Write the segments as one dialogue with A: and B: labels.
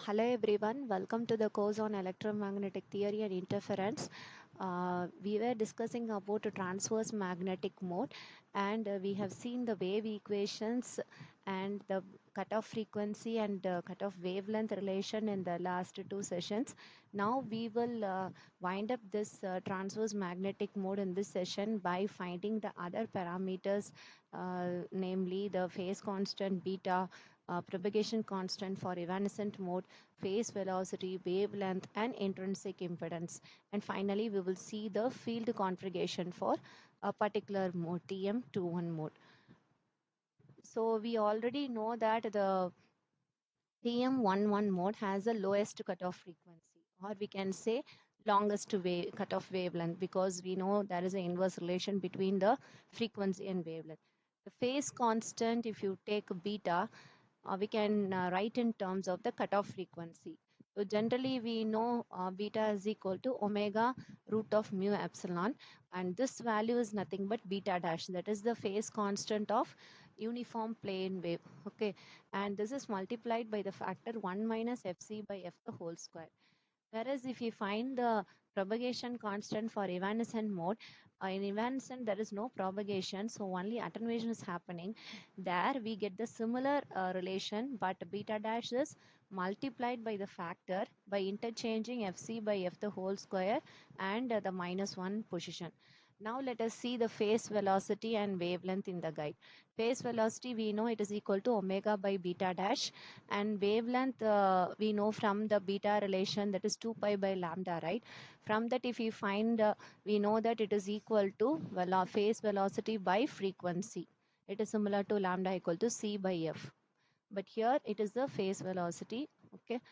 A: Hello everyone, welcome to the course on electromagnetic theory and interference. We were discussing about a transverse magnetic mode, and we have seen the wave equations and the cutoff frequency and cutoff wavelength relation in the last two sessions. Now we will wind up this transverse magnetic mode in this session by finding the other parameters, namely the phase constant beta, propagation constant for evanescent mode, phase velocity, wavelength, and intrinsic impedance. And finally, we will see the field configuration for a particular mode, TM21 mode. So we already know that the TM11 mode has the lowest cutoff frequency, or we can say longest cutoff wavelength, because we know there is an inverse relation between the frequency and wavelength. The phase constant, if you take beta, we can write in terms of the cutoff frequency. So generally we know beta is equal to omega root of mu epsilon, and this value is nothing but beta dash, that is the phase constant of uniform plane wave. Okay, and this is multiplied by the factor 1 minus fc by f the whole square. Whereas if you find the propagation constant for evanescent mode, in evanescent there is no propagation, so only attenuation is happening. There we get the similar relation, but beta dash is multiplied by the factor by interchanging fc by f the whole square and the minus 1 position. Now let us see the phase velocity and wavelength in the guide. Phase velocity, we know it is equal to omega by beta dash, and wavelength we know from the beta relation, that is 2 pi by lambda, right? From that, if we find we know that it is equal to phase velocity by frequency. It is similar to lambda equal to c by f, but here it is the phase velocity. Okay,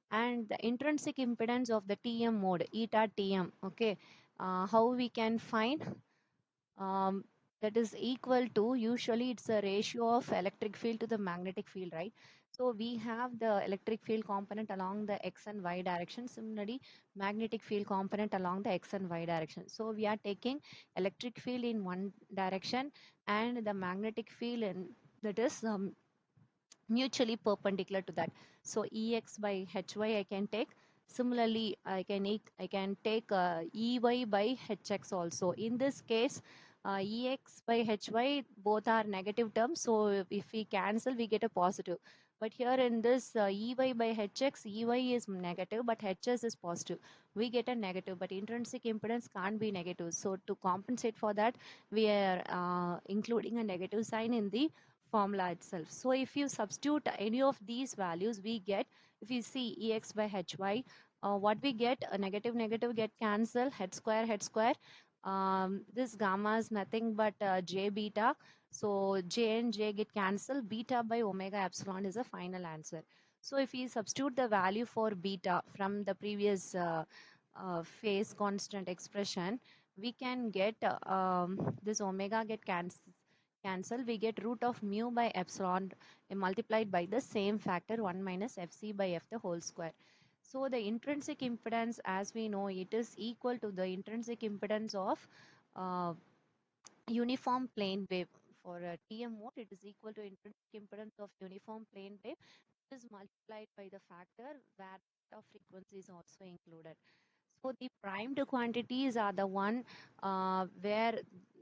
A: and the intrinsic impedance of the TM mode, eta TM. Okay, how we can find? um, that is equal to, usually it's a ratio of electric field to the magnetic field, right? So we have the electric field component along the x and y direction, similarly magnetic field component along the x and y direction. So we are taking electric field in one direction and the magnetic field in, that is mutually perpendicular to that. So ex by hy I can take. Similarly, I can take ey by hx also. In this case, ex by hy both are negative terms. So if we cancel, we get a positive. But here in this ey by hx, ey is negative, but hs is positive. We get a negative, but intrinsic impedance can't be negative. So to compensate for that, we are including a negative sign in the formula itself. So if you substitute any of these values, we get, if you see ex by hy, what we get, a negative negative get cancelled, head square. This gamma is nothing but j beta. So j and j get cancelled. Beta by omega epsilon is the final answer. So if we substitute the value for beta from the previous phase constant expression, we can get this omega get cancel, we get root of mu by epsilon multiplied by the same factor 1 minus fc by f the whole square. So the intrinsic impedance, as we know, it is equal to the intrinsic impedance of uh, uniform plane wave. For a TM mode, it is equal to intrinsic impedance of uniform plane wave, which is multiplied by the factor where of frequency is also included. So the primed quantities are the one where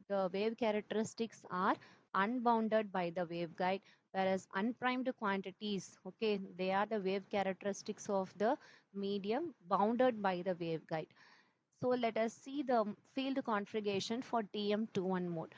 A: the wave characteristics are unbounded by the waveguide, whereas unprimed quantities, okay, they are the wave characteristics of the medium bounded by the waveguide. So let us see the field configuration for TM21 mode.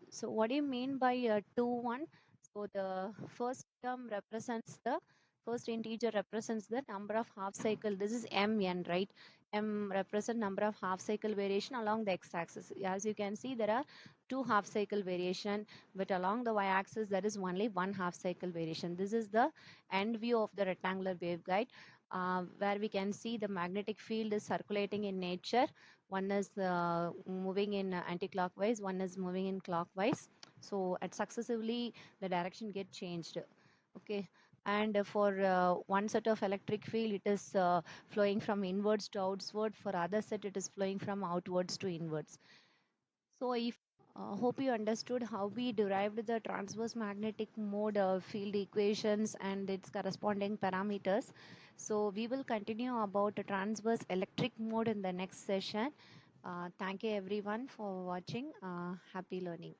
A: So what do you mean by 2, 1? So the first term represents the first integer represents the number of half cycle. This is mn, right? M represent number of half cycle variation along the x-axis. As you can see, there are two half cycle variation, but along the y-axis there is only one half cycle variation. This is the end view of the rectangular waveguide, where we can see the magnetic field is circulating in nature. One is moving in anti-clockwise, one is moving in clockwise. So at successively the direction get changed. Okay, and for one set of electric field, it is flowing from inwards to outward. For other set, it is flowing from outwards to inwards. So if Hope you understood how we derived the transverse magnetic mode field equations and its corresponding parameters. So we will continue about the transverse electric mode in the next session. Thank you everyone for watching. Happy learning.